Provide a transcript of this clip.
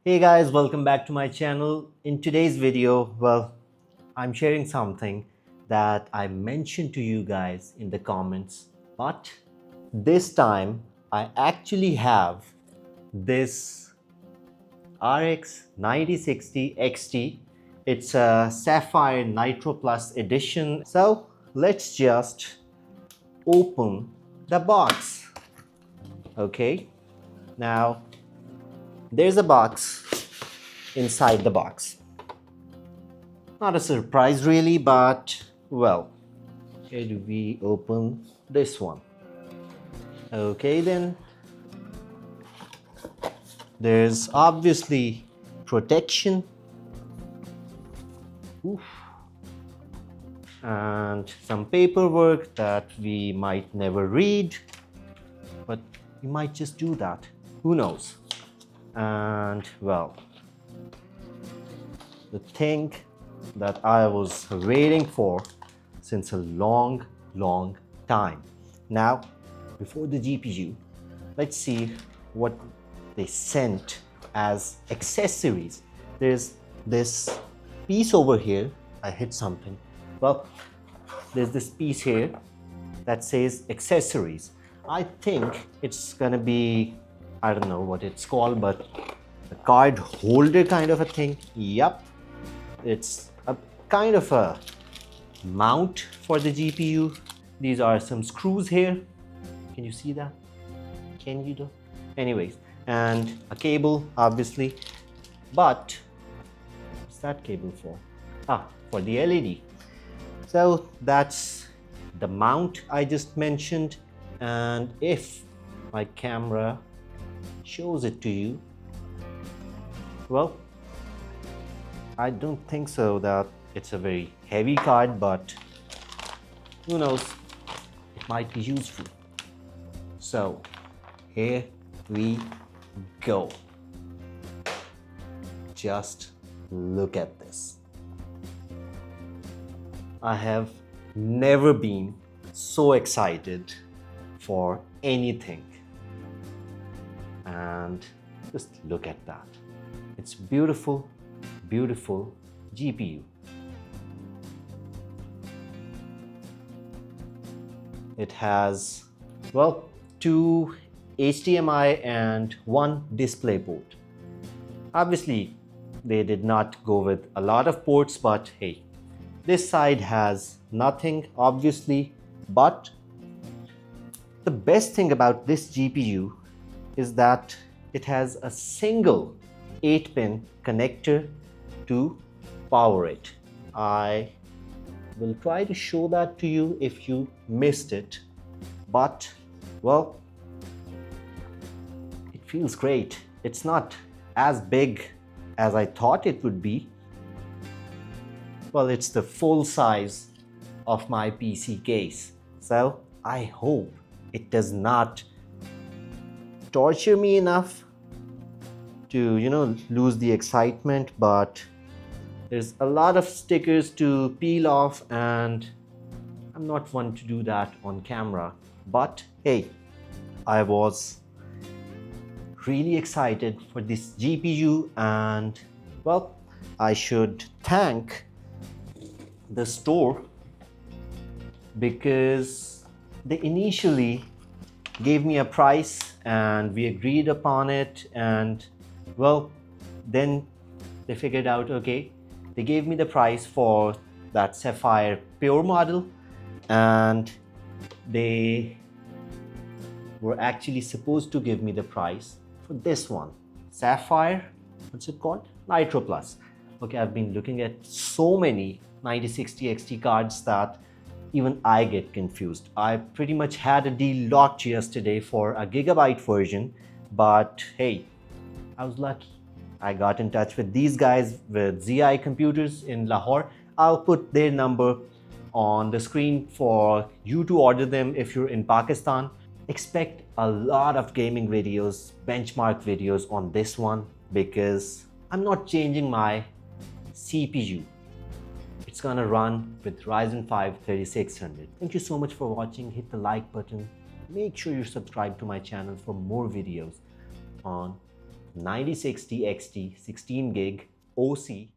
Hey guys, welcome back to my channel. In today's video, I'm sharing something that I mentioned to you guys in the comments, but this time I actually have this RX 9060 XT. It's a Sapphire Nitro Plus edition. So let's just open the box. Okay, now there's a box inside the box. Not a surprise really, but well, here do we open this one. Okay then, there's obviously protection. Oof. And some paperwork that we might never read, but we might just do that. Who knows? And well, the thing that I was waiting for since a long time. Now, before the GPU, let's see what they sent as accessories. There's this piece over here. I hit something. Well, there's this piece here that says accessories. I think it's gonna be, I don't know what it's called, but a card holder kind of a thing. Yup, it's a kind of a mount for the GPU. These are some screws here. Can you see that? Can you do? Anyways, and a cable, obviously. But what's that cable for? For the LED. So that's the mount I just mentioned. And if my camera shows it to you, well, I don't think so that it's a very heavy card, but who knows, it might be useful. So here we go. Just look at this. I have never been so excited for anything. And just look at that. It's beautiful, beautiful GPU. It has, well, 2 HDMI and 1 display port. Obviously, they did not go with a lot of ports, but hey, this side has nothing, obviously. But the best thing about this GPU is that it has a single 8-pin connector to power it. I will try to show that to you if you missed it, but well, it feels great. It's not as big as I thought it would be. Well, it's the full size of my PC case, so I hope it does not torture me enough to, lose the excitement. But there's a lot of stickers to peel off, and I'm not one to do that on camera. But hey, I was really excited for this GPU, and well, I should thank the store because they initially gave me a price and we agreed upon it, and well, then they figured out, okay, they gave me the price for that Sapphire Pure model, and they were actually supposed to give me the price for this one, Sapphire, what's it called? Nitro Plus. Okay, I've been looking at so many 9060 XT cards that even I get confused. I pretty much had a deal locked yesterday for a gigabyte version, but hey, I was lucky. I got in touch with these guys with ZI Computers in Lahore. I'll put their number on the screen for you to order them if you're in Pakistan. Expect a lot of gaming videos, benchmark videos on this one, because I'm not changing my CPU. It's gonna run with Ryzen 5 3600. Thank you so much for watching. Hit the like button. Make sure you subscribe to my channel for more videos on 9060 XT 16 gig OC